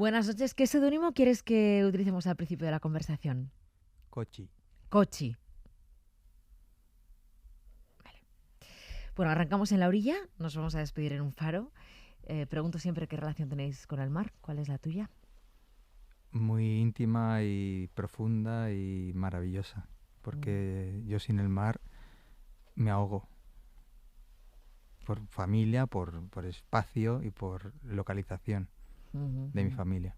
Buenas noches. ¿Qué seudónimo quieres que utilicemos al principio de la conversación? Cochi. Cochi. Vale. Bueno, arrancamos en la orilla. Nos vamos a despedir en un faro. Pregunto siempre qué relación tenéis con el mar. ¿Cuál es la tuya? Muy íntima y profunda y maravillosa. Porque yo sin el mar me ahogo. Por familia, por espacio y por localización de mi familia.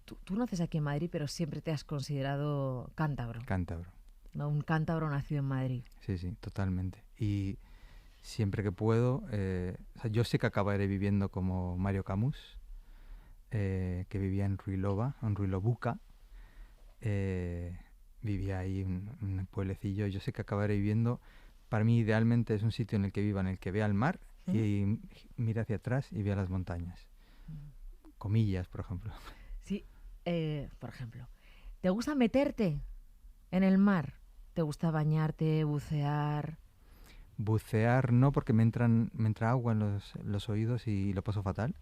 Tú naces aquí en Madrid, pero siempre te has considerado cántabro. Cántabro. ¿No? Un cántabro nacido en Madrid. Sí, sí, totalmente. Y siempre que puedo, o sea, yo sé que acabaré viviendo como Mario Camus, que vivía en Ruilova, en Ruilobuca. Vivía ahí en un pueblecillo. Yo sé que acabaré viviendo. Para mí, idealmente, es un sitio en el que viva, en el que vea el mar y mire hacia atrás y vea las montañas. Comillas, por ejemplo. Sí, por ejemplo. ¿Te gusta meterte en el mar? ¿Te gusta bañarte, bucear? Bucear no, porque me entra agua en los oídos y lo paso fatal.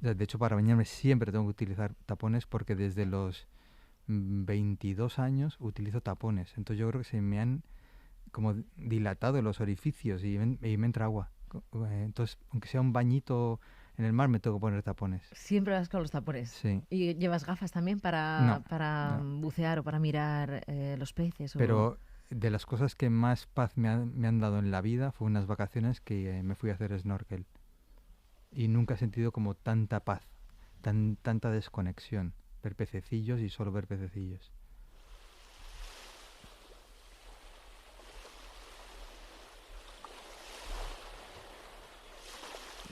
De hecho, para bañarme siempre tengo que utilizar tapones porque desde los 22 años utilizo tapones. Entonces yo creo que se me han como dilatado los orificios y me entra agua. Entonces, aunque sea un bañito en el mar, me tengo que poner tapones. Siempre vas con los tapones. Sí. ¿Y llevas gafas también para No. bucear o para mirar los peces? Pero de las cosas que más paz me han dado en la vida fue unas vacaciones que me fui a hacer snorkel. Y nunca he sentido como tanta paz, tanta desconexión. Ver pececillos y solo ver pececillos.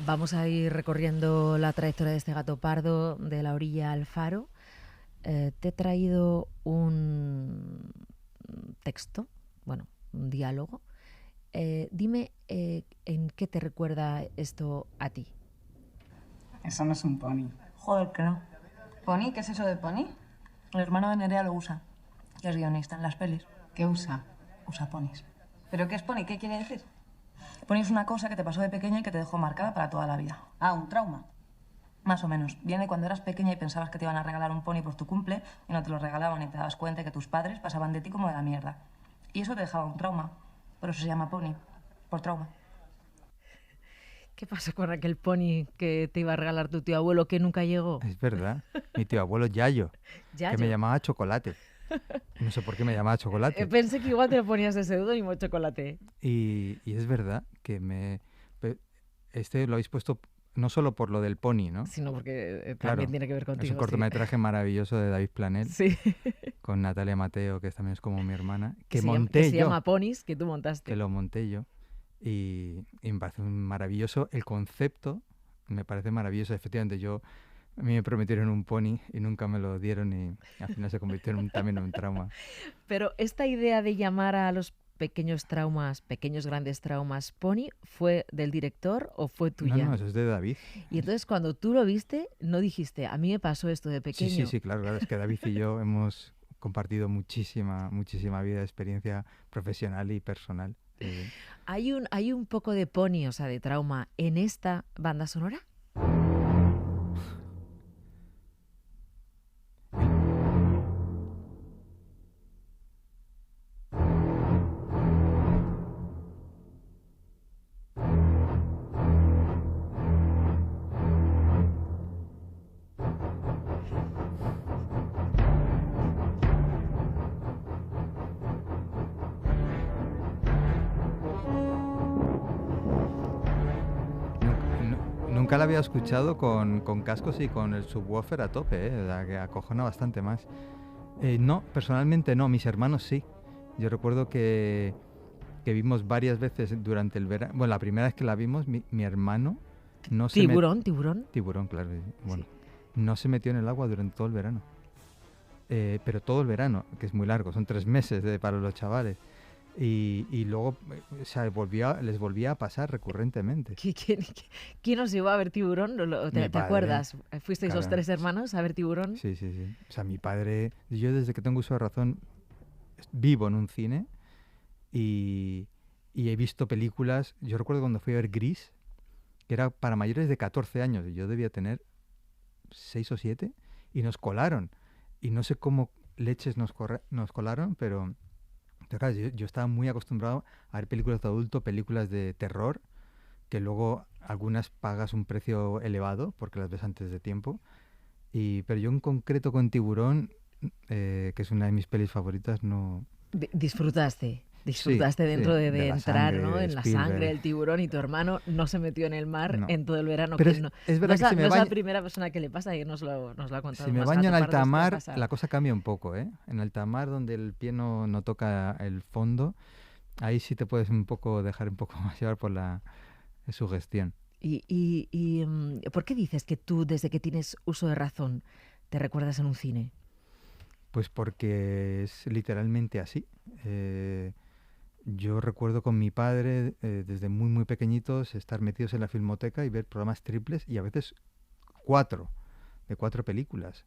Vamos a ir recorriendo la trayectoria de este gato pardo de la orilla al faro. Te he traído un texto, bueno, un diálogo. Dime en qué te recuerda esto a ti. Eso no es un pony. Joder, que no. ¿Pony? ¿Qué es eso de pony? El hermano de Nerea lo usa, que es guionista en las pelis. ¿Qué usa? Usa ponis. ¿Pero qué es pony? ¿Qué quiere decir? Pony es una cosa que te pasó de pequeña y que te dejó marcada para toda la vida. Ah, un trauma. Más o menos. Viene cuando eras pequeña y pensabas que te iban a regalar un pony por tu cumple y no te lo regalaban y te dabas cuenta que tus padres pasaban de ti como de la mierda. Y eso te dejaba un trauma. Por eso se llama pony. Por trauma. ¿Qué pasa con aquel pony que te iba a regalar tu tío abuelo que nunca llegó? Es verdad. Mi tío abuelo Yayo, Yayo. que me llamaba Chocolate. No sé por qué me llamaba Chocolate. Pensé que igual te lo ponías de seudónimo, Chocolate. Y es verdad que este lo habéis puesto no solo por lo del pony, ¿no? Sino porque Claro, también tiene que ver contigo. es un cortometraje maravilloso de David Planel. Sí. Con Natalia Mateo, que también es como mi hermana, que se llama Ponis, que tú montaste. Que lo monté yo. Y me parece maravilloso el concepto, me parece maravilloso. Efectivamente, a mí me prometieron un pony y nunca me lo dieron y al final se convirtió también en un trauma. Pero esta idea de llamar a los pequeños grandes traumas, pony, ¿fue del director o fue tuya? No, eso es de David. Y entonces cuando tú lo viste, no dijiste, a mí me pasó esto de pequeño. Sí, claro, es que David y yo hemos compartido muchísima vida, experiencia profesional y personal. ¿Hay un poco de pony, o sea, de trauma, en esta banda sonora? Nunca la había escuchado con cascos y con el subwoofer a tope, que acojona bastante más. No, personalmente no, mis hermanos sí. Yo recuerdo que vimos varias veces durante el verano. Bueno, la primera vez que la vimos, mi hermano no se Tiburón. Tiburón, claro. Bueno, sí. No se metió en el agua durante todo el verano. Pero todo el verano, que es muy largo, son 3 meses para los chavales. Y luego les volvía a pasar recurrentemente. ¿Quién os llevó a ver Tiburón? ¿Te acuerdas? ¿Fuisteis los 3 hermanos a ver Tiburón? Sí. O sea, mi padre... Yo desde que tengo uso de razón vivo en un cine y he visto películas... Yo recuerdo cuando fui a ver Gris, que era para mayores de 14 años, y yo debía tener 6 o 7 y nos colaron. Y no sé cómo leches nos colaron, pero claro, yo estaba muy acostumbrado a ver películas de adulto, películas de terror, que luego algunas pagas un precio elevado porque las ves antes de tiempo. Pero yo en concreto con Tiburón, que es una de mis pelis favoritas, no... Disfrutaste Sí, dentro sí, de la entrar, sangre ¿no? de En la Spielberg. sangre del tiburón, y tu hermano no se metió en el mar No. en todo el verano. Pero Que es verdad que se me no es la baña... primera persona que le pasa, y nos lo ha contado. Si me más baño en Gato alta Pardo, esto me mar, pasa. la cosa cambia un poco, ¿eh? En alta mar, donde el pie no toca el fondo, ahí sí te puedes un poco dejar un poco más llevar por la sugestión. ¿Por qué dices que tú, desde que tienes uso de razón, te recuerdas en un cine? Pues porque es literalmente así. Yo recuerdo con mi padre, desde muy, muy pequeñitos, estar metidos en la filmoteca y ver programas triples y a veces 4, de 4 películas.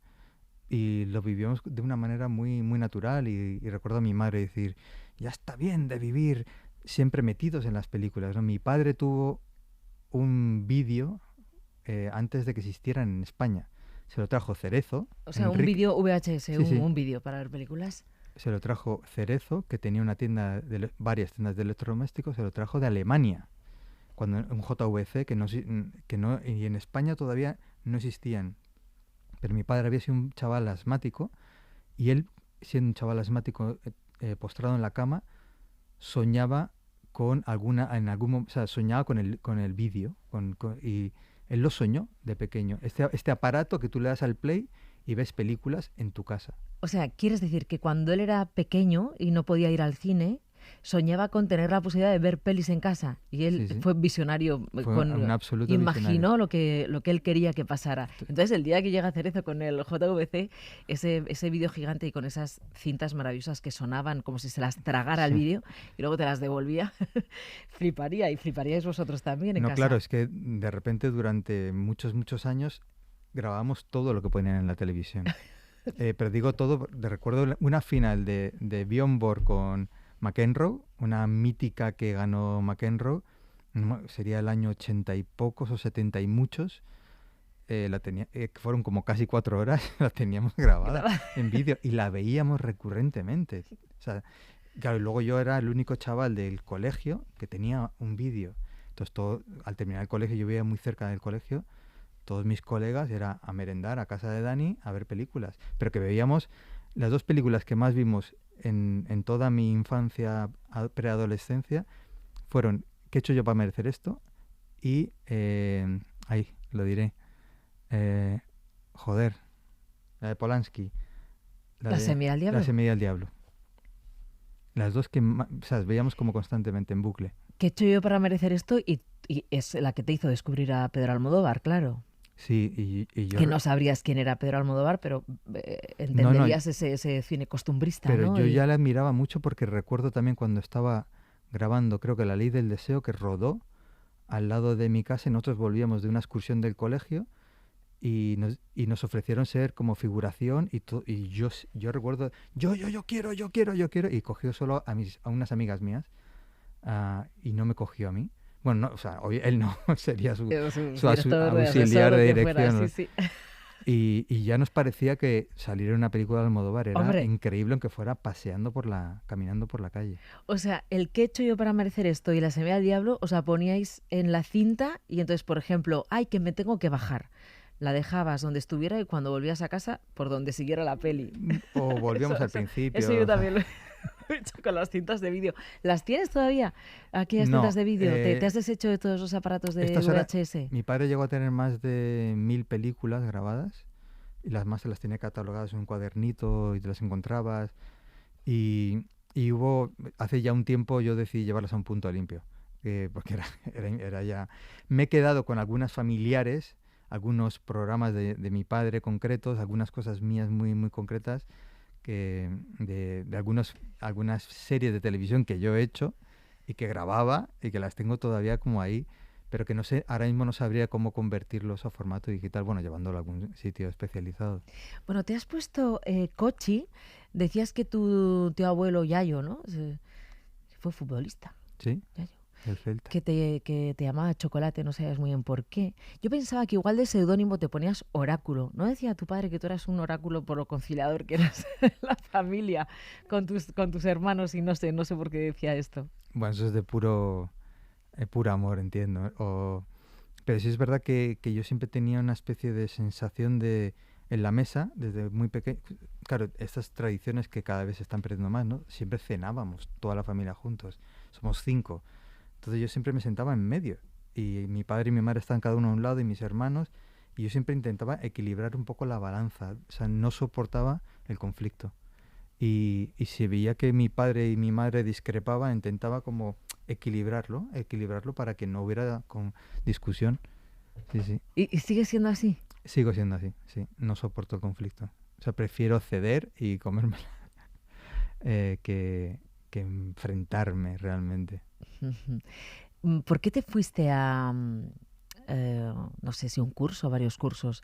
Y lo vivíamos de una manera muy, muy natural y recuerdo a mi madre decir, ya está bien de vivir siempre metidos en las películas, ¿no? Mi padre tuvo un vídeo antes de que existieran en España. Se lo trajo Cerezo. O sea, un vídeo VHS, Sí, un vídeo para ver películas. Se lo trajo Cerezo, que tenía una tienda varias tiendas de electrodomésticos, se lo trajo de Alemania, cuando un JVC que no, y en España todavía no existían. Pero mi padre había sido un chaval asmático y él, siendo un chaval asmático postrado en la cama, soñaba con soñaba con el vídeo y él lo soñó de pequeño. Este aparato que tú le das al play y ves películas en tu casa. O sea, ¿quieres decir que cuando él era pequeño y no podía ir al cine, soñaba con tener la posibilidad de ver pelis en casa? Y él Sí. fue visionario, Fue un absoluto imaginó visionario. lo que él quería que pasara. Entonces, el día que llega Cerezo con el JVC, ese vídeo gigante y con esas cintas maravillosas que sonaban como si se las tragara el vídeo y luego te las devolvía, fliparía, y fliparíais vosotros también en casa. No, claro, es que de repente durante muchos, muchos años grabamos todo lo que ponían en la televisión. Pero digo todo, recuerdo una final de Björn Borg con McEnroe, una mítica que ganó McEnroe, sería el año 80 y pocos o 70 y muchos, fueron como casi 4 horas, la teníamos grabada en vídeo y la veíamos recurrentemente. O sea, claro, y luego yo era el único chaval del colegio que tenía un vídeo. Entonces, al terminar el colegio, yo vivía muy cerca del colegio, todos mis colegas era a merendar a casa de Dani, a ver películas. Pero que veíamos las 2 películas que más vimos en toda mi infancia, preadolescencia, fueron ¿Qué he hecho yo para merecer esto? Y, ahí, lo diré, joder, la de Polanski. ¿La semilla del diablo? La semilla del diablo. Las 2 que veíamos como constantemente en bucle. ¿Qué he hecho yo para merecer esto? Y es la que te hizo descubrir a Pedro Almodóvar, claro. Sí, y yo... Que no sabrías quién era Pedro Almodóvar, pero entenderías ese cine costumbrista, pero ¿no? yo ya la admiraba mucho porque recuerdo también cuando estaba grabando, creo que La Ley del Deseo, que rodó al lado de mi casa, y nosotros volvíamos de una excursión del colegio y nos ofrecieron ser como figuración y yo recuerdo, yo quiero, y cogió solo a unas amigas mías y no me cogió a mí. Bueno, no, o sea, él no, sería su auxiliar de dirección. Fuera, sí. Y ya nos parecía que salir en una película de Almodóvar era Hombre, increíble, aunque fuera caminando por la calle. O sea, el ¿Qué he hecho yo para merecer esto? Y La semilla del diablo, o sea, poníais en la cinta y entonces, por ejemplo, ¡ay, que me tengo que bajar! La dejabas donde estuviera y cuando volvías a casa, por donde siguiera la peli. O volvíamos al principio. Eso yo también lo he hecho con las cintas de vídeo. ¿Las tienes todavía, aquellas cintas de vídeo? ¿Te has deshecho de todos los aparatos de VHS? Mi padre llegó a tener más de 1000 películas grabadas y las más se las tenía catalogadas en un cuadernito y te las encontrabas. Y hace ya un tiempo yo decidí llevarlas a un punto limpio, porque era ya... Me he quedado con algunas familiares, algunos programas de mi padre concretos, algunas cosas mías muy, muy concretas, de algunas series de televisión que yo he hecho y que grababa y que las tengo todavía como ahí, pero que no sé, ahora mismo no sabría cómo convertirlos a formato digital, bueno, llevándolo a algún sitio especializado. Bueno, te has puesto Cochi, decías que tu tío abuelo Yayo, ¿no? Fue futbolista. Sí. Yayo. del Celta. que te llamaba Chocolate, no sabías muy bien por qué. Yo pensaba que igual de seudónimo te ponías Oráculo. ¿No decía tu padre que tú eras un oráculo por lo conciliador que eras la familia con tus hermanos? Y no sé por qué decía esto. Bueno, eso es de puro amor, entiendo. Pero sí es verdad que yo siempre tenía una especie de sensación de en la mesa, desde muy pequeño. Claro, estas tradiciones que cada vez se están perdiendo más, ¿no? Siempre cenábamos, toda la familia juntos. Somos 5. Entonces yo siempre me sentaba en medio. Y mi padre y mi madre estaban cada uno a un lado y mis hermanos. Y yo siempre intentaba equilibrar un poco la balanza. O sea, no soportaba el conflicto. Y si veía que mi padre y mi madre discrepaban, intentaba como equilibrarlo para que no hubiera discusión. Sí, sí. ¿Y sigue siendo así? Sigo siendo así, sí. No soporto el conflicto. O sea, prefiero ceder y comérmela que enfrentarme realmente. ¿Por qué te fuiste a, no sé si un curso o varios cursos,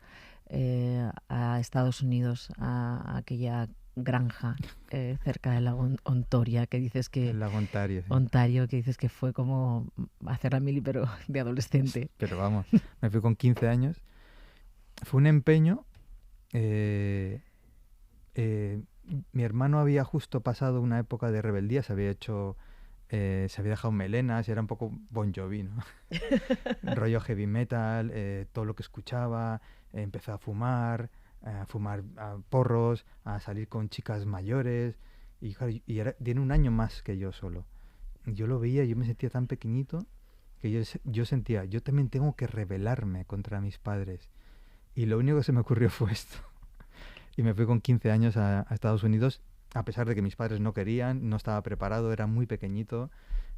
a Estados Unidos, a aquella granja cerca del lago Ontario, que dices que... El lago Ontario, sí. Ontario, que dices que fue como hacer la mili, pero de adolescente. Pero vamos, me fui con 15 años. Fue un empeño. Mi hermano había justo pasado una época de rebeldía, se había dejado melenas, era un poco Bon Jovi, ¿no? Rollo heavy metal, todo lo que escuchaba, empezó a fumar porros, a salir con chicas mayores, y tiene un año más que yo solo. Yo lo veía, yo me sentía tan pequeñito que yo sentía, yo también tengo que rebelarme contra mis padres. Y lo único que se me ocurrió fue esto. Y me fui con 15 años a Estados Unidos, a pesar de que mis padres no querían, no estaba preparado, era muy pequeñito,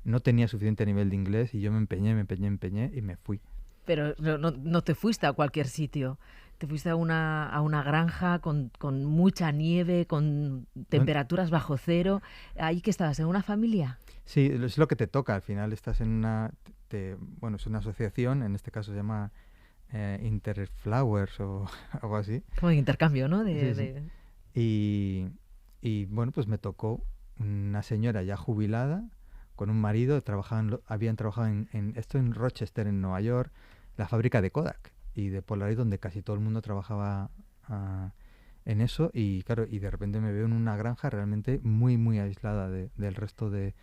no tenía suficiente nivel de inglés y yo me empeñé y me fui. Pero no te fuiste a cualquier sitio. Te fuiste a una granja con mucha nieve, con temperaturas bajo cero. ¿Ahí que estabas? ¿En una familia? Sí, es lo que te toca. Al final estás en es una asociación, en este caso se llama Interflowers o algo así. Como de intercambio, ¿no? Sí. Y bueno, pues me tocó una señora ya jubilada con un marido, habían trabajado en Rochester, en Nueva York, la fábrica de Kodak y de Polaroid, donde casi todo el mundo trabajaba en eso. Y claro, y de repente me veo en una granja realmente muy, muy aislada del resto del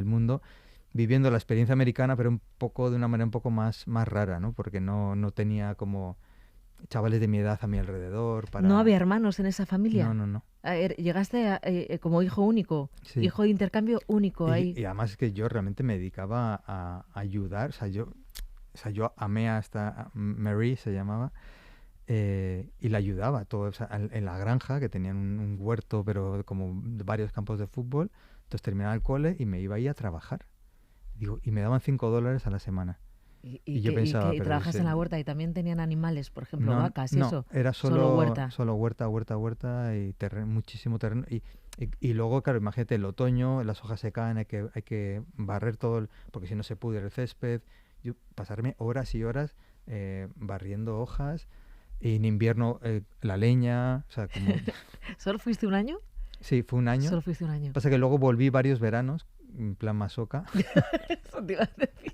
mundo, viviendo la experiencia americana, pero de una manera un poco más rara, ¿no? Porque no tenía como chavales de mi edad a mi alrededor. ¿No había hermanos en esa familia? No. Llegaste como hijo único, sí. Hijo de intercambio único ahí. Y además es que yo realmente me dedicaba a ayudar, yo amé a Marie, se llamaba, y la ayudaba todo, en la granja, que tenían un huerto, pero como varios campos de fútbol. Entonces terminaba el cole y me iba ahí a trabajar. Y me daban $5 a la semana. ¿Y yo pensaba, ¿y trabajas en la huerta y también tenían animales, por ejemplo, vacas y eso? No, era solo huerta. Solo huerta y muchísimo terreno. Y luego, claro, imagínate, el otoño, las hojas se caen, hay que barrer todo, porque si no se pudre el césped. Yo pasarme horas y horas barriendo hojas, y en invierno la leña, o sea, como... ¿Solo fuiste un año? Sí, fue un año. Solo fuiste un año. Pasa que luego volví varios veranos, en plan masoca. Eso te iba a decir.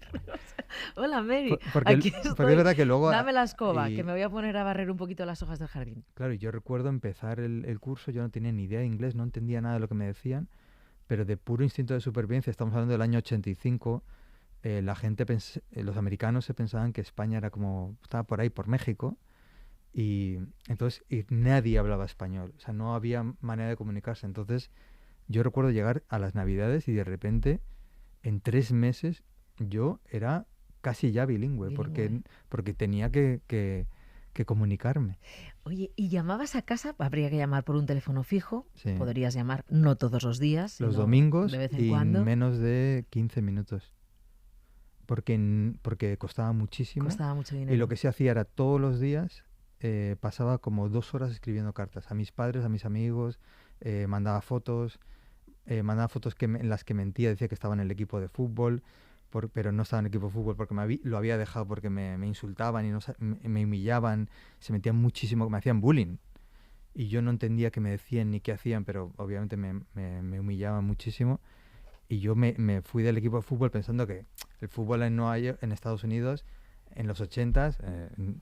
Hola, Mary. Porque es verdad que luego... Dame la escoba, que me voy a poner a barrer un poquito las hojas del jardín. Claro, yo recuerdo empezar el curso, yo no tenía ni idea de inglés, no entendía nada de lo que me decían, pero de puro instinto de supervivencia, estamos hablando del año 85, la gente, los americanos se pensaban que España estaba por ahí, por México, y entonces nadie hablaba español, o sea, no había manera de comunicarse. Entonces yo recuerdo llegar a las Navidades y de repente, en 3 meses, yo era casi ya bilingüe. Porque tenía que comunicarme. Oye, ¿y llamabas a casa? Habría que llamar por un teléfono fijo, sí. Podrías llamar no todos los días, los domingos de vez en y cuando. En menos de 15 minutos. Porque costaba muchísimo. Costaba mucho dinero. Y lo que se hacía era todos los días, pasaba como 2 horas escribiendo cartas a mis padres, a mis amigos, mandaba fotos en las que mentía, decía que estaba en el equipo de fútbol, pero no estaba en el equipo de fútbol porque lo había dejado porque me insultaban y me humillaban, se metían muchísimo, me hacían bullying. Y yo no entendía qué me decían ni qué hacían, pero obviamente me humillaban muchísimo. Y yo me fui del equipo de fútbol pensando que el fútbol en Nueva York, en Estados Unidos, en los 80s,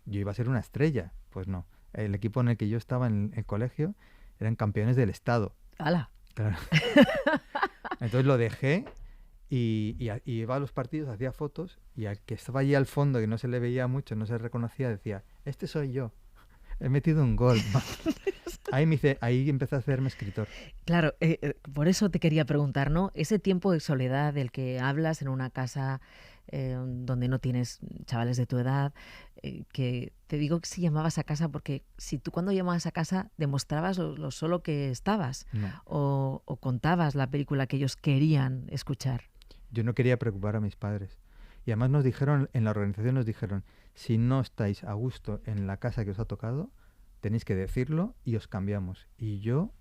yo iba a ser una estrella. Pues no. El equipo en el que yo estaba en el colegio eran campeones del estado. ¡Hala! Claro. Entonces lo dejé y iba a los partidos, hacía fotos, y al que estaba allí al fondo, que no se le veía mucho, no se reconocía, decía, este soy yo. He metido un gol. Ahí empecé a hacerme escritor. Claro, por eso te quería preguntar, ¿no? Ese tiempo de soledad del que hablas en una casa donde no tienes chavales de tu edad, que te digo que si llamabas a casa porque si tú cuando llamabas a casa demostrabas lo solo que estabas No. o contabas la película que ellos querían escuchar. Yo no quería preocupar a mis padres. Y además nos dijeron, en la organización nos dijeron, si no estáis a gusto en la casa que os ha tocado, tenéis que decirlo y os cambiamos. Y yo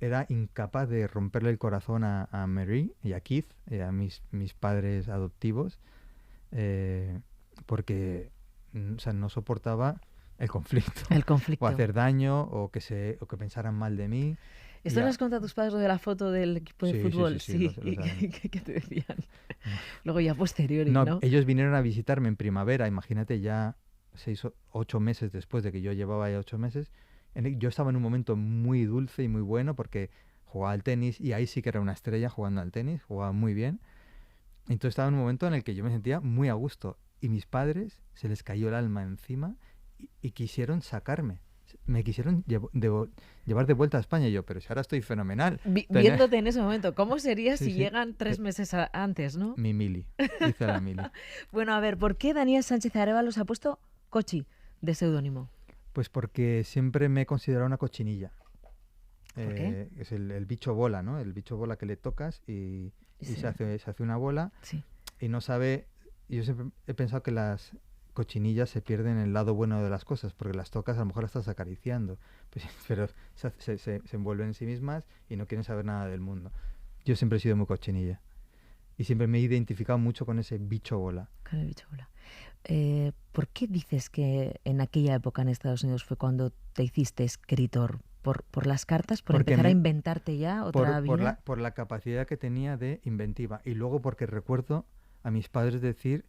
era incapaz de romperle el corazón a Mary y a Keith, a mis padres adoptivos, porque o sea, no soportaba el conflicto. El conflicto. O hacer daño, o que pensaran mal de mí. ¿Esto le has contado a tus padres lo de la foto del equipo de fútbol? Sí, lo saben. ¿Qué te decían? Luego ya posteriori, ¿no? Ellos vinieron a visitarme en primavera, imagínate, ya 8 meses después de que yo llevaba ya 8 meses. Yo estaba en un momento muy dulce y muy bueno porque jugaba al tenis y ahí sí que era una estrella jugando al tenis, jugaba muy bien. Entonces estaba en un momento en el que yo me sentía muy a gusto y mis padres se les cayó el alma encima y quisieron sacarme. Me quisieron llevar de vuelta a España y yo, pero si ahora estoy fenomenal. Viéndote en ese momento, ¿cómo sería si sí. llegan 3 meses antes, no? Mi Mili, hice la Mili. Bueno, a ver, ¿por qué Daniel Sánchez Arévalos ha puesto Cochi de seudónimo? Pues porque siempre me he considerado una cochinilla. ¿Por qué? Es el bicho bola, ¿no? El bicho bola que le tocas y Sí. se hace una bola Sí. y no sabe... Yo siempre he pensado que las cochinillas se pierden el lado bueno de las cosas, porque las tocas, a lo mejor las estás acariciando, pero se envuelven en sí mismas y no quieren saber nada del mundo. Yo siempre he sido muy cochinilla y siempre me he identificado mucho con ese bicho bola. Con el bicho bola. ¿Por qué dices que en aquella época en Estados Unidos fue cuando te hiciste escritor? ¿Por las cartas? ¿Por Porque empezar a inventarte ya otra vida? Por la capacidad que tenía de inventiva. Y luego porque recuerdo a mis padres decir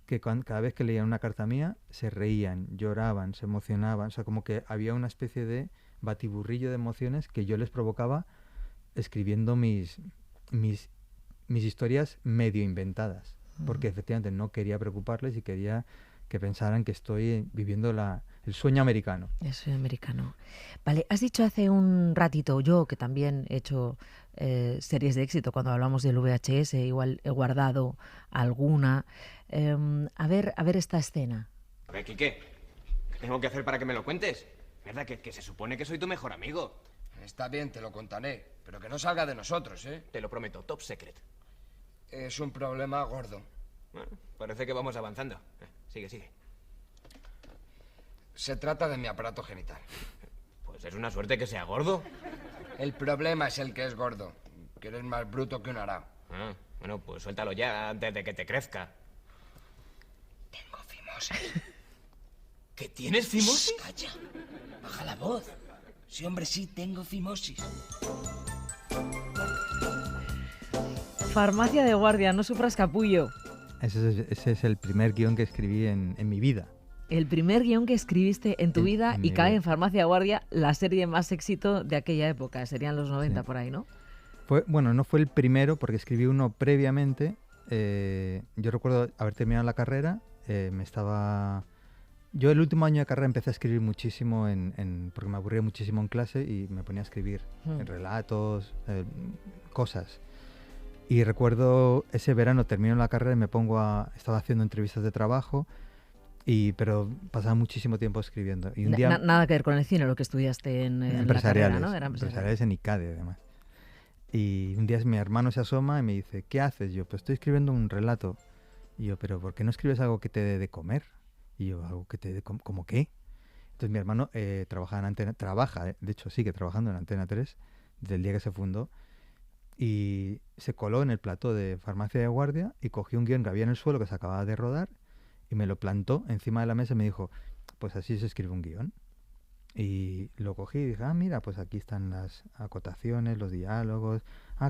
que cada vez que leían una carta mía se reían, lloraban, se emocionaban. O sea, como que había una especie de batiburrillo de emociones que yo les provocaba escribiendo mis historias medio inventadas. Porque efectivamente no quería preocuparles y quería que pensaran que estoy viviendo el sueño americano. El sueño americano. Vale, has dicho hace un ratito, yo que también he hecho series de éxito, cuando hablamos del VHS, igual he guardado alguna. A ver esta escena. A ver, Quique, ¿qué tengo que hacer para que me lo cuentes? ¿Verdad que se supone que soy tu mejor amigo? Está bien, te lo contaré, pero que no salga de nosotros, ¿eh? Te lo prometo, top secret. Es un problema gordo. Bueno, parece que vamos avanzando. Sigue. Se trata de mi aparato genital. Pues es una suerte que sea gordo. El problema es el que es gordo, que eres más bruto que un arao. Bueno, pues suéltalo ya antes de que te crezca. Tengo fimosis. ¿Que tienes fimosis? Calla, baja la voz. Sí, hombre, sí, tengo fimosis. Farmacia de guardia, no sufras capullo. Ese es el primer guión que escribí en mi vida. El primer guión que escribiste en tu vida y cae en Farmacia de guardia, la serie más éxito de aquella época. Serían los 90 por ahí, ¿no? No fue el primero porque escribí uno previamente. Yo recuerdo haber terminado la carrera. Yo el último año de carrera empecé a escribir muchísimo porque me aburría muchísimo en clase y me ponía a escribir relatos, cosas. Y recuerdo ese verano termino la carrera y estaba haciendo entrevistas de trabajo, pero pasaba muchísimo tiempo escribiendo. Y un día, nada que ver con el cine, lo que estudiaste en la carrera, ¿no? Era empresariales en ICADE, además. Y un día mi hermano se asoma y me dice, ¿qué haces? Yo, pues estoy escribiendo un relato. Y yo, ¿pero por qué no escribes algo que te dé de comer? Y yo, ¿algo que te dé ¿cómo qué? Entonces mi hermano de hecho sigue trabajando en Antena 3 desde el día que se fundó. Y se coló en el plató de Farmacia de Guardia y cogió un guión que había en el suelo que se acababa de rodar y me lo plantó encima de la mesa y me dijo, pues así se escribe un guión. Y lo cogí y dije, mira, pues aquí están las acotaciones, los diálogos,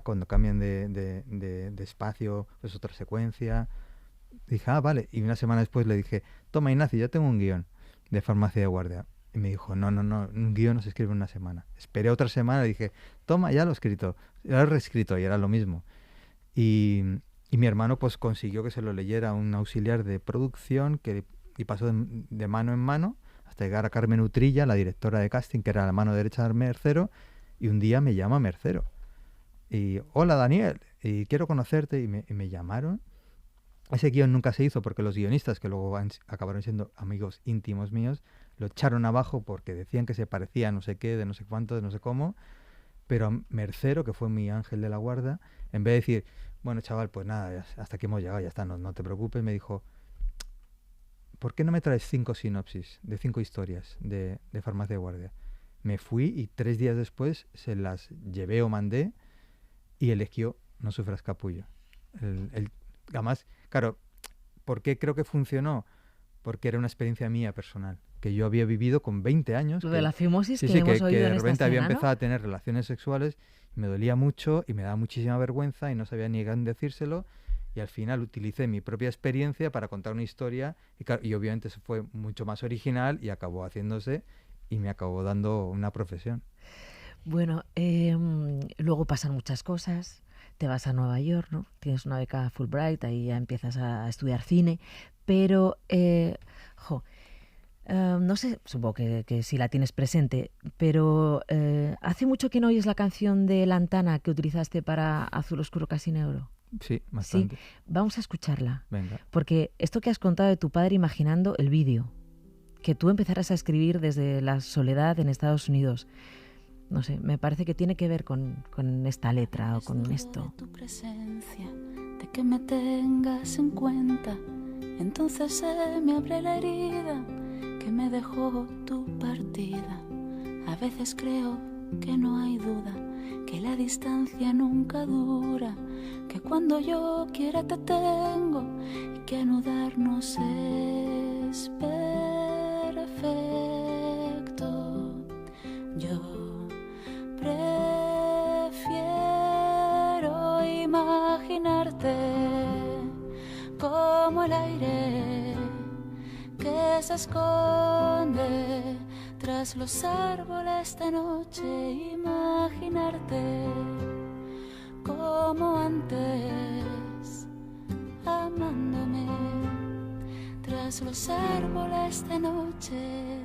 cuando cambian de espacio, pues otra secuencia. Dije, vale. Y una semana después le dije, toma, Ignacio, ya tengo un guión de Farmacia de Guardia. Y me dijo, no, un guión no se escribe en una semana. Esperé otra semana y dije, toma, ya lo he escrito, ya lo he reescrito, y era lo mismo. Y mi hermano pues consiguió que se lo leyera un auxiliar de producción y pasó de mano en mano hasta llegar a Carmen Utrilla, la directora de casting, que era la mano derecha de Mercero, y un día me llama Mercero. Y, hola Daniel, y quiero conocerte, y me llamaron. Ese guión nunca se hizo porque los guionistas, que luego acabaron siendo amigos íntimos míos, lo echaron abajo porque decían que se parecía a no sé qué, de no sé cuánto, de no sé cómo. Pero Mercero, que fue mi ángel de la guarda, en vez de decir, bueno, chaval, pues nada, hasta aquí hemos llegado, ya está, no te preocupes, me dijo, ¿por qué no me traes 5 sinopsis de 5 historias de Farmacia de Guardia? Me fui y 3 días después se las llevé o mandé y eligió No sufras capullo. Además, claro, ¿por qué creo que funcionó? Porque era una experiencia mía personal, que yo había vivido con 20 años. Lo de la fimosis sí, que hemos que oído de en esta repente había escena, ¿no? empezado a tener relaciones sexuales, y me dolía mucho y me daba muchísima vergüenza y no sabía ni en decírselo, y al final utilicé mi propia experiencia para contar una historia y obviamente eso fue mucho más original y acabó haciéndose y me acabó dando una profesión. Bueno, luego pasan muchas cosas. Te vas a Nueva York, ¿no? Tienes una beca Fulbright, ahí ya empiezas a estudiar cine, pero, no sé, supongo que sí la tienes presente, pero ¿hace mucho que no oyes la canción de Lantana que utilizaste para Azul Oscuro Casi Negro? Sí, bastante. Sí, vamos a escucharla. Venga. Porque esto que has contado de tu padre imaginando el vídeo, que tú empezaras a escribir desde la soledad en Estados Unidos, no sé, me parece que tiene que ver con esta letra o con esto. De tu presencia, de que me tengas en cuenta, entonces se me abre la herida que me dejó tu partida. A veces creo que no hay duda, que la distancia nunca dura, que cuando yo quiera te tengo y que anudarnos es perfecto. Yo prefiero imaginarte como el aire que se esconde tras los árboles de noche, imaginarte como antes, amándome tras los árboles de noche.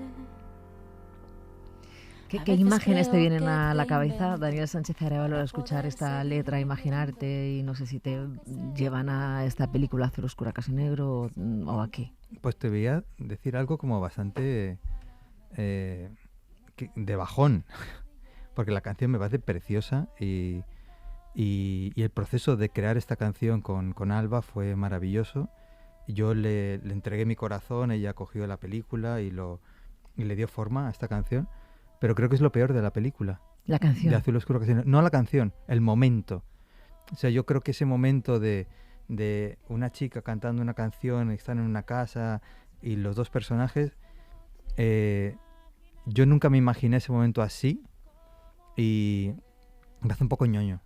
¿Qué imágenes te vienen a la cabeza, Daniel Sánchez Arévalo, al escuchar esta letra, imaginarte, y no sé si te llevan a esta película Azul Oscura Casi Negro o a qué? Pues te voy a decir algo como bastante de bajón, porque la canción me parece preciosa y el proceso de crear esta canción con Alba fue maravilloso. Yo le entregué mi corazón, ella cogió la película y le dio forma a esta canción, pero creo que es lo peor de la película. La canción. De Azul Oscuro Casi Negro. No la canción, el momento. O sea, yo creo que ese momento de una chica cantando una canción, están en una casa y los dos personajes, yo nunca me imaginé ese momento así y me hace un poco ñoño.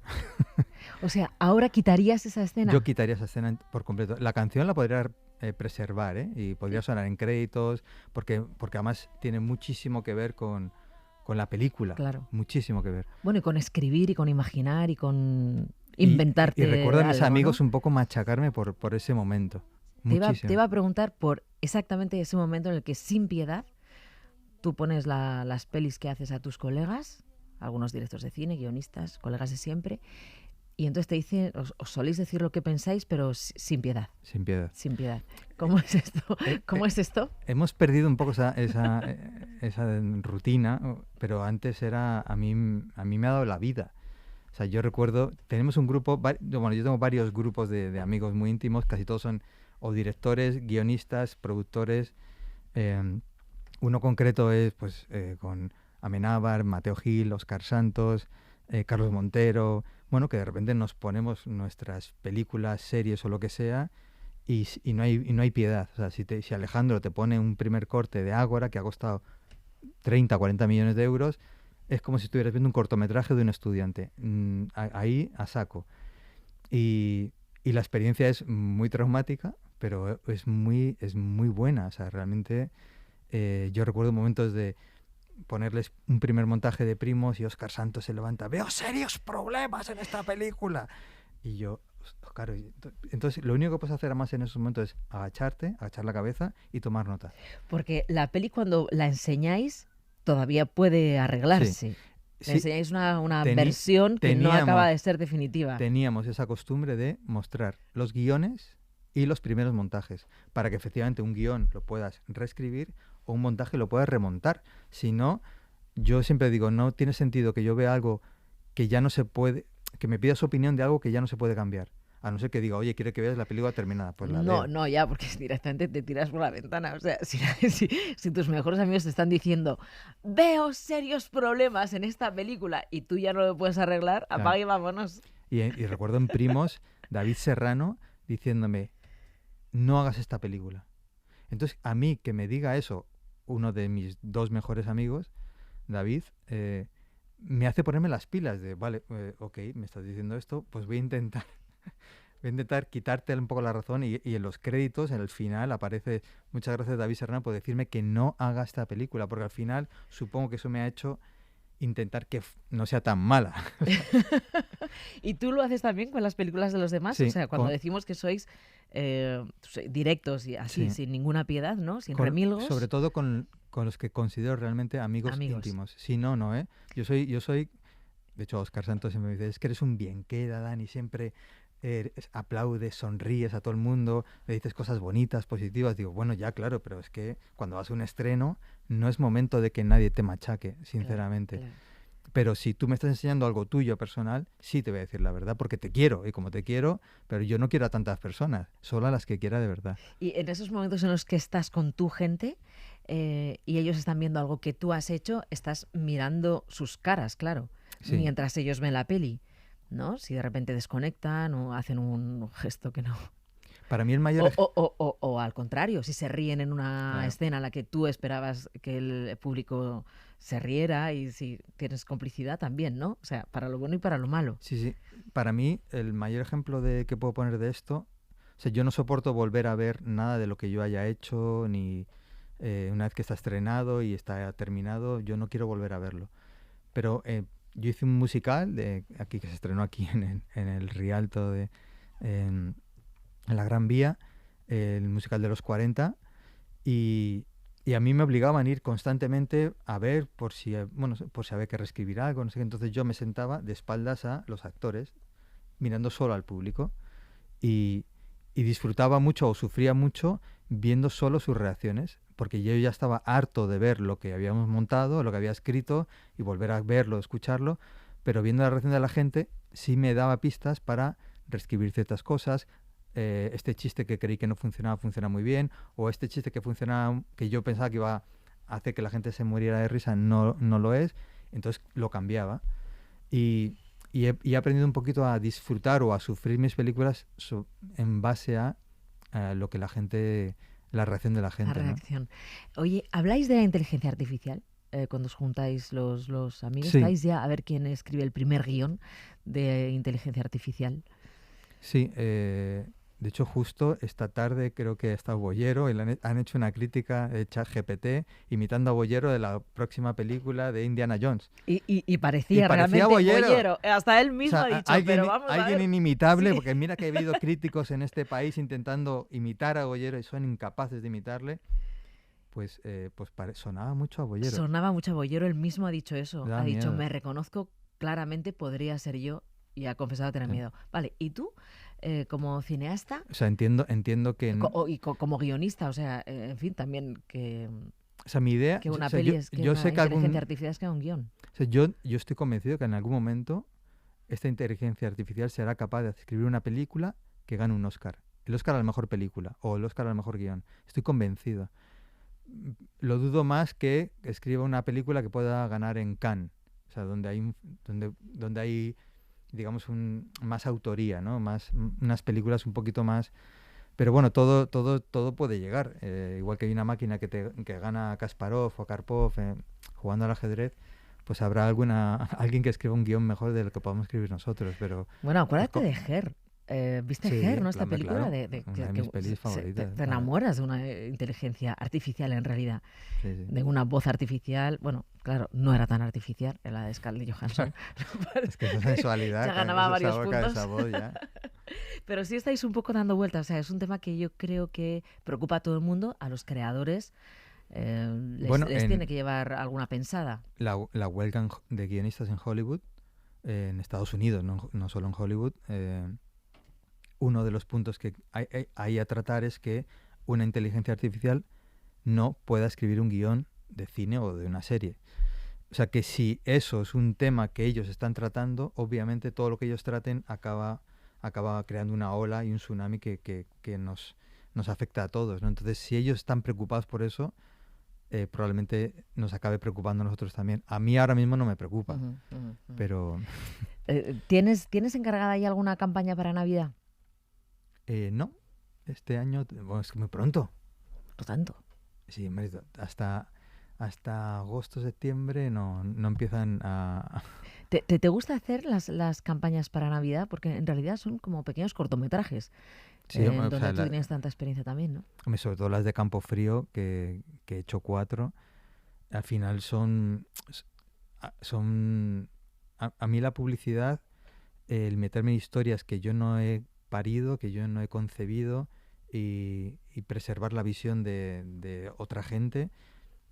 O sea, ¿ahora quitarías esa escena? Yo quitaría esa escena por completo. La canción la podría preservar, y podría sonar en créditos, porque además tiene muchísimo que ver con la película. Claro. Muchísimo que ver. Bueno, y con escribir y con imaginar y con inventarte. Y recuerdo a mis algo, amigos, ¿no? un poco machacarme por ese momento. Te iba a preguntar por exactamente ese momento en el que, sin piedad, tú pones las pelis que haces a tus colegas, algunos directores de cine, guionistas, colegas de siempre, y entonces te dicen, os soléis decir lo que pensáis, pero sin piedad. Sin piedad. Sin piedad. ¿Cómo es esto? ¿Cómo es esto? Hemos perdido un poco esa rutina, pero antes a mí me ha dado la vida. O sea, yo recuerdo, tenemos un grupo, yo tengo varios grupos de amigos muy íntimos, casi todos son o directores, guionistas, productores. Uno concreto es con Amenábar, Mateo Gil, Óscar Santos, Carlos Montero, bueno, que de repente nos ponemos nuestras películas, series o lo que sea, y no hay piedad. O sea, si Alejandro te pone un primer corte de Ágora que ha costado 30, 40 millones de euros, es como si estuvieras viendo un cortometraje de un estudiante, ahí a saco. Y la experiencia es muy traumática, pero es muy buena. O sea, realmente yo recuerdo momentos de ponerles un primer montaje de Primos y Óscar Santos se levanta, veo serios problemas en esta película. Y yo, claro, entonces lo único que puedes hacer además en esos momentos es agachar la cabeza y tomar nota. Porque la peli cuando la enseñáis todavía puede arreglarse. Le enseñáis una versión que no acaba de ser definitiva. Teníamos esa costumbre de mostrar los guiones y los primeros montajes, para que efectivamente un guión lo puedas reescribir o un montaje lo puedas remontar. Si no, yo siempre digo, no tiene sentido que yo vea algo que ya no se puede, que me pidas opinión de algo que ya no se puede cambiar. A no ser que diga, oye, quiero que veas la película terminada. Pues la veo. No, ya, porque directamente te tiras por la ventana. O sea, si tus mejores amigos te están diciendo, veo serios problemas en esta película y tú ya no lo puedes arreglar, apaga y vámonos. Y recuerdo en Primos, David Serrano diciéndome, no hagas esta película. Entonces, a mí que me diga eso, uno de mis dos mejores amigos, David, me hace ponerme las pilas de, vale, ok, me estás diciendo esto, pues voy a intentar quitarte un poco la razón y en los créditos, en el final, aparece, muchas gracias David Serrano por decirme que no haga esta película, porque al final supongo que eso me ha hecho intentar que no sea tan mala. ¿Y tú lo haces también con las películas de los demás? Sí, o sea, cuando decimos que sois directos y así, sin ninguna piedad, ¿no? Sin remilgos. Sobre todo con los que considero realmente amigos íntimos. Si no, Yo soy, de hecho, Óscar Santos siempre me dice, es que eres un bien queda, Dani, siempre aplaudes, sonríes a todo el mundo, le dices cosas bonitas, positivas. Digo, bueno, ya, claro, pero es que cuando vas a un estreno no es momento de que nadie te machaque, sinceramente. Claro. Pero si tú me estás enseñando algo tuyo personal, sí te voy a decir la verdad, porque te quiero, y como te quiero, pero yo no quiero a tantas personas, solo a las que quiera de verdad. Y en esos momentos en los que estás con tu gente y ellos están viendo algo que tú has hecho, estás mirando sus caras, claro, mientras ellos ven la peli, ¿no? Si de repente desconectan o hacen un gesto que no... Para mí el mayor... O al contrario, si se ríen en una escena en la que tú esperabas que el público se riera y si tienes complicidad también, ¿no? O sea, para lo bueno y para lo malo. Sí. Para mí el mayor ejemplo que puedo poner de esto, o sea, yo no soporto volver a ver nada de lo que yo haya hecho, ni una vez que está estrenado y está terminado, yo no quiero volver a verlo. Pero yo hice un musical aquí que se estrenó aquí en el Rialto en la Gran Vía, el musical de los 40, y a mí me obligaban a ir constantemente a ver por si había que reescribir algo, no sé qué. Entonces yo me sentaba de espaldas a los actores, mirando solo al público, y disfrutaba mucho o sufría mucho viendo solo sus reacciones, porque yo ya estaba harto de ver lo que habíamos montado, lo que había escrito, y volver a verlo, escucharlo, pero viendo la reacción de la gente sí me daba pistas para reescribir ciertas cosas. Este chiste que creí que no funcionaba, funciona muy bien, o este chiste que funcionaba, que yo pensaba que iba a hacer que la gente se muriera de risa, no lo es, entonces lo cambiaba. Y he aprendido un poquito a disfrutar o a sufrir mis películas en base a lo que la reacción de la gente. La reacción. ¿No? Oye, ¿habláis de la inteligencia artificial? Cuando os juntáis los amigos, sí. ¿vais ya a ver quién escribe el primer guión de inteligencia artificial? Sí, de hecho justo esta tarde creo que está Bollero y han hecho una crítica de ChatGPT imitando a Bollero de la próxima película de Indiana Jones. Y parecía realmente Bollero. Hasta él mismo ha dicho, pero vamos a ver. Alguien inimitable, porque mira que ha habido críticos en este país intentando imitar a Bollero y son incapaces de imitarle. Pues sonaba mucho a Bollero. Sonaba mucho a Bollero, él mismo ha dicho eso. Da ha dicho, miedo. Me reconozco claramente, podría ser yo, y ha confesado tener miedo. Vale, ¿y tú? Como cineasta. O sea, entiendo que... como guionista, o sea, en fin, también que... O sea, mi idea... Que una peli es que una inteligencia artificial es que un guión. O sea, yo estoy convencido que en algún momento esta inteligencia artificial será capaz de escribir una película que gane un Oscar. El Oscar a la mejor película o el Oscar al mejor guión. Estoy convencido. Lo dudo más que escriba una película que pueda ganar en Cannes. O sea, donde hay digamos, más autoría, ¿no? Unas películas un poquito más Pero bueno, todo puede llegar. Igual que hay una máquina que gana a Kasparov o a Karpov jugando al ajedrez, pues habrá alguien que escriba un guión mejor de lo que podamos escribir nosotros. Pero Bueno, acuérdate de Her. ¿Viste sí, Her, no? Esta hombre, película claro, una de mis pelis favoritas. te enamoras de una inteligencia artificial en realidad, Sí, sí. de una voz artificial. Bueno, claro, no era tan artificial, era la de Scarlett Johansson. Es que esa sensualidad, Ya ganaba varios esa boca, puntos. esa voz ya. Pero sí estáis un poco dando vueltas. O sea, es un tema que yo creo que preocupa a todo el mundo, a los creadores. Les tiene que llevar alguna pensada. La huelga de guionistas en Hollywood, en Estados Unidos, no solo en Hollywood, uno de los puntos que hay a tratar es que una inteligencia artificial no pueda escribir un guión de cine o de una serie. O sea que si eso es un tema que ellos están tratando, obviamente todo lo que ellos traten acaba creando una ola y un tsunami que nos afecta a todos, ¿no? Entonces, si ellos están preocupados por eso, probablemente nos acabe preocupando a nosotros también. A mí ahora mismo no me preocupa, pero... ¿Tienes encargada ahí alguna campaña para Navidad? No, este año, bueno, es que muy pronto. No tanto. Sí, hombre, hasta agosto, septiembre no empiezan a... ¿Te gusta hacer las campañas para Navidad? Porque en realidad son como pequeños cortometrajes, Sí, o donde sea, tú tienes tanta experiencia también, ¿no? hombre, sobre todo las de Campo Frío, que he hecho 4, al final son a mí la publicidad, el meterme en historias que yo no he parido, que yo no he concebido y preservar la visión de otra gente,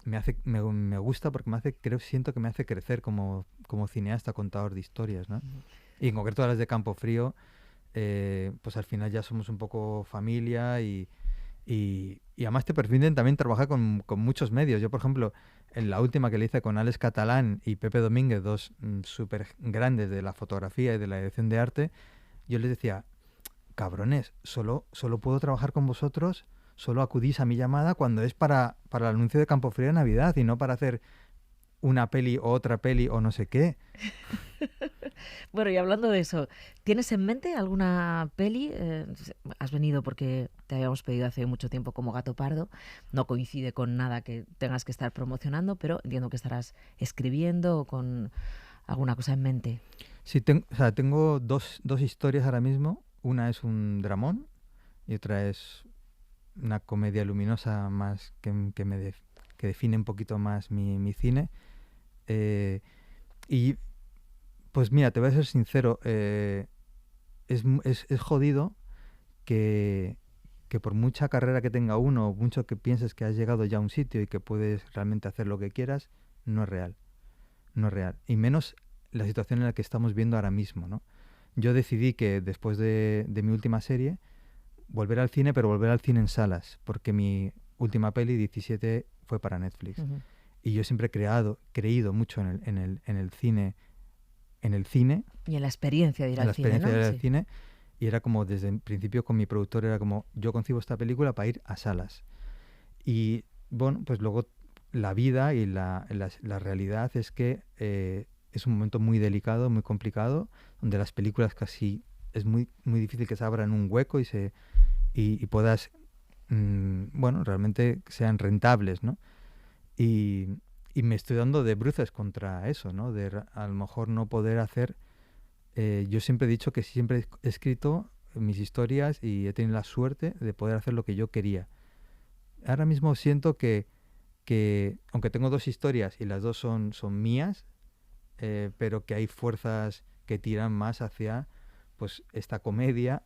me gusta porque siento que me hace crecer como cineasta, contador de historias, ¿no? Y en concreto las de Campo Frío, pues al final ya somos un poco familia y además te permiten también trabajar con muchos medios. Yo, por ejemplo, en la última que le hice con Alex Catalán y Pepe Domínguez, dos súper grandes de la fotografía y de la dirección de arte, yo les decía, cabrones, solo puedo trabajar con vosotros, solo acudís a mi llamada cuando es para el anuncio de Campo Frío de Navidad y no para hacer una peli o otra peli o no sé qué. Bueno, y hablando de eso, ¿tienes en mente alguna peli? Has venido porque te habíamos pedido hace mucho tiempo como Gato Pardo. No coincide con nada que tengas que estar promocionando, pero entiendo que estarás escribiendo o con alguna cosa en mente. Sí, tengo dos historias ahora mismo. Una es un dramón y otra es una comedia luminosa más que define un poquito más mi cine. Y pues mira, te voy a ser sincero, es jodido que por mucha carrera que tenga uno, mucho que pienses que has llegado ya a un sitio y que puedes realmente hacer lo que quieras, no es real. No es real. Y menos la situación en la que estamos viendo ahora mismo, ¿no? Yo decidí que después de mi última serie, volver al cine, pero volver al cine en salas, porque mi última peli, 17, fue para Netflix. Uh-huh. Y yo siempre he creído mucho en el cine. Y en la experiencia de ir al cine, experiencia ¿no? de ir al Sí. cine. Y era como, desde el principio con mi productor, era como, yo concibo esta película para ir a salas. Y bueno, pues luego la vida y la realidad es que es un momento muy delicado, muy complicado, donde las películas casi es muy, muy difícil que se abran un hueco y puedas, bueno, realmente sean rentables, ¿no? Y me estoy dando de bruces contra eso, ¿no? De a lo mejor no poder hacer... yo siempre he dicho que siempre he escrito mis historias y he tenido la suerte de poder hacer lo que yo quería. Ahora mismo siento que aunque tengo 2 historias y las 2 son mías, pero que hay fuerzas que tiran más hacia pues esta comedia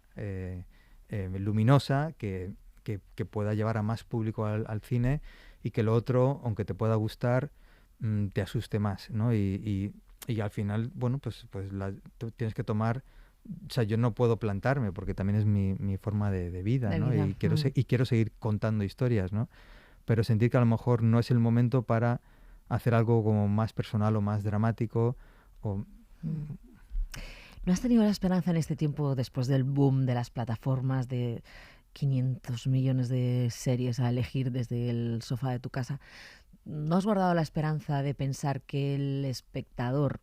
luminosa que pueda llevar a más público al cine y que lo otro, aunque te pueda gustar, te asuste más, ¿no? Y al final, bueno, pues tú tienes que tomar... O sea, yo no puedo plantarme porque también es mi forma de vida, ¿no? Y quiero seguir contando historias, ¿no? Pero sentir que a lo mejor no es el momento para hacer algo como más personal o más dramático. ¿No has tenido la esperanza en este tiempo, después del boom de las plataformas, de 500 millones de series a elegir desde el sofá de tu casa? ¿No has guardado la esperanza de pensar que el espectador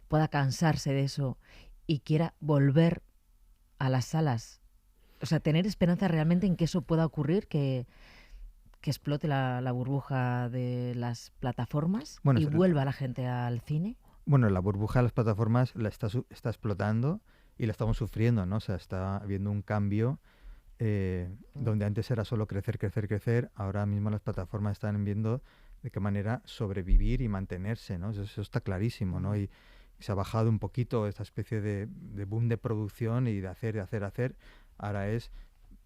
pueda cansarse de eso y quiera volver a las salas O sea, tener esperanza realmente en que eso pueda ocurrir, que explote la burbuja de las plataformas y vuelva la gente al cine. Bueno, la burbuja de las plataformas está explotando y la estamos sufriendo, ¿no? O sea, está habiendo un cambio donde antes era solo crecer. Ahora mismo las plataformas están viendo de qué manera sobrevivir y mantenerse, ¿no? Eso está clarísimo, ¿no? Y se ha bajado un poquito esta especie de boom de producción y de hacer. Ahora es,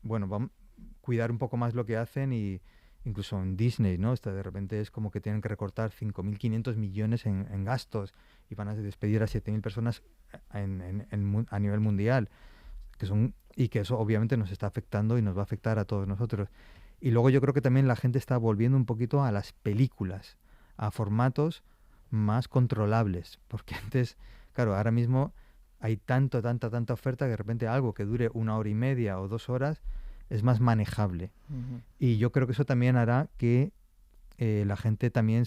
bueno, vamos a cuidar un poco más lo que hacen y incluso en Disney, ¿no? De repente es como que tienen que recortar 5.500 millones en gastos y van a despedir a 7.000 personas a nivel mundial, y que eso obviamente nos está afectando y nos va a afectar a todos nosotros. Y luego yo creo que también la gente está volviendo un poquito a las películas, a formatos más controlables, porque antes, claro, ahora mismo hay tanta oferta que de repente algo que dure 1 hora y media o 2 horas es más manejable. Uh-huh. Y yo creo que eso también hará que la gente también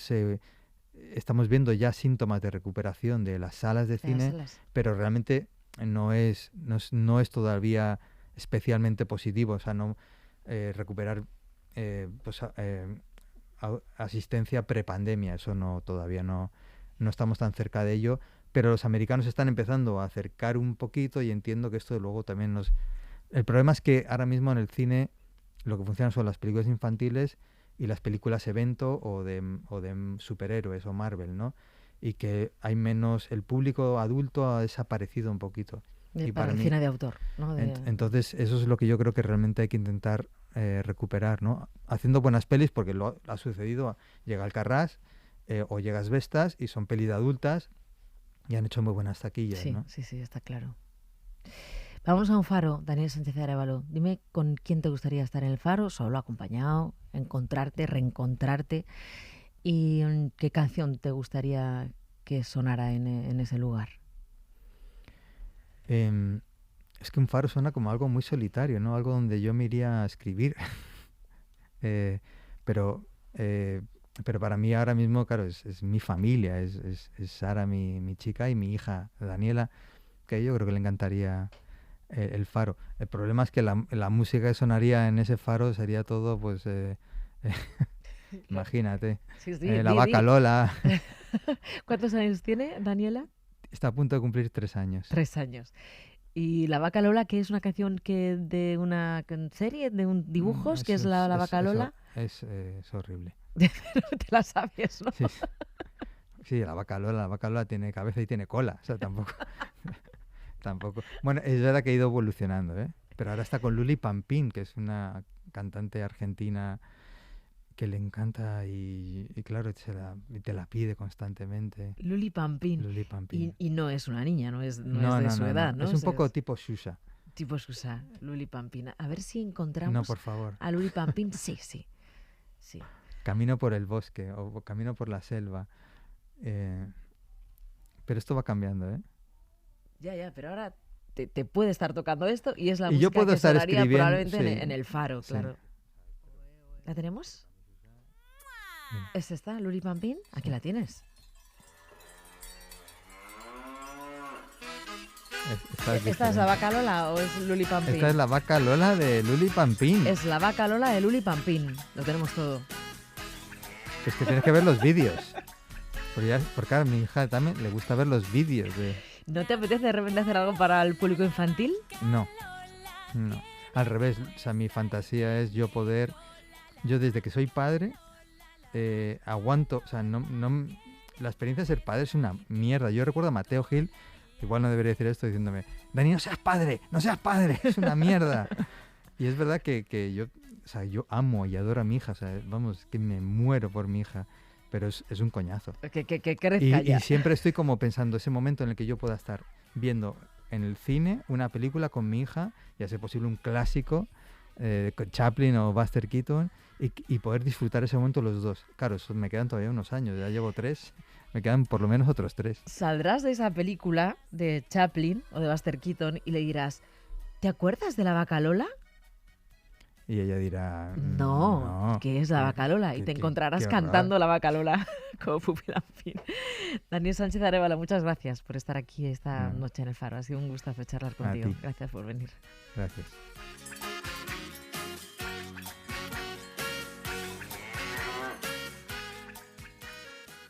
estamos viendo ya síntomas de recuperación de las salas de cine, pero realmente no es todavía especialmente positivo. O sea, no recuperar asistencia prepandemia, eso todavía no estamos tan cerca de ello, pero los americanos están empezando a acercar un poquito y entiendo que esto luego también nos... El problema es que ahora mismo en el cine lo que funciona son las películas infantiles y las películas evento o de superhéroes o Marvel, ¿no? Y que hay menos... El público adulto ha desaparecido un poquito. Y para el cine de autor, ¿no? Entonces eso es lo que yo creo que realmente hay que intentar recuperar, ¿no? Haciendo buenas pelis, porque lo ha sucedido. Llega Alcarrás o llega Asbestas y son pelis de adultas y han hecho muy buenas taquillas, sí, ¿no? Sí, está claro. Vamos a un faro, Daniel Sánchez Arévalo. Dime con quién te gustaría estar en el faro, solo, acompañado, encontrarte, reencontrarte. ¿Y qué canción te gustaría que sonara en ese lugar? Es que un faro suena como algo muy solitario, ¿no? Algo donde yo me iría a escribir. Pero para mí ahora mismo, claro, es mi familia, es Sara, mi chica, y mi hija, Daniela, que yo creo que le encantaría el faro. El problema es que la música que sonaría en ese faro sería todo, pues, imagínate, la vaca Lola. ¿Cuántos años tiene Daniela? Está a punto de cumplir 3 años. 3 años. ¿Y La Vaca Lola, que es una canción de una serie, de dibujos, que es la Vaca Lola? Es horrible. Te la sabes, ¿no? Sí, la Vaca Lola tiene cabeza y tiene cola, o sea, tampoco. Bueno, es verdad que ha ido evolucionando, ¿eh? Pero ahora está con Luli Pampín, que es una cantante argentina que le encanta y claro, te la pide constantemente. Luli Pampín. Y no es una niña, no es de su edad, ¿no? Es un poco tipo Xuxa. Tipo Xuxa, Luli Pampín. A ver si encontramos no, por favor. A Luli Pampín. Sí. Camino por el bosque o camino por la selva. Pero esto va cambiando, ¿eh? Ya, pero ahora te puede estar tocando esto y es la música yo puedo que estar sonaría probablemente sí. en el faro, claro. Sí. ¿La tenemos? ¿Es esta, Luli Pampín? Aquí la tienes. ¿Esta es la Vaca Lola o es Luli Pampín? Esta es la Vaca Lola de Luli Pampín. Es la Vaca Lola de Luli Pampín. Lo tenemos todo. Es que tienes que ver los vídeos. Porque a mi hija también le gusta ver los vídeos de... ¿No te apetece de repente hacer algo para el público infantil? No. Al revés, o sea, mi fantasía es yo desde que soy padre, aguanto, o sea, la experiencia de ser padre es una mierda. Yo recuerdo a Mateo Gil, igual no debería decir esto, diciéndome, Dani, no seas padre, es una mierda. Y es verdad que yo amo y adoro a mi hija, o sea, vamos, que me muero por mi hija. Pero es un coñazo. Y siempre estoy como pensando ese momento en el que yo pueda estar viendo en el cine una película con mi hija, y a ser posible un clásico, con Chaplin o Buster Keaton, y poder disfrutar ese momento los dos. Claro, eso me quedan todavía unos años, ya llevo 3, me quedan por lo menos otros 3. Saldrás de esa película de Chaplin o de Buster Keaton y le dirás, ¿te acuerdas de la Vaca Lola? Y ella dirá... No, que es la Vaca Lola. Y te encontrarás cantando la Vaca Lola como Pupi Lampín. Daniel Sánchez Arévalo, muchas gracias por estar aquí esta noche en el Faro. Ha sido un gustazo charlar contigo. Gracias por venir. Gracias.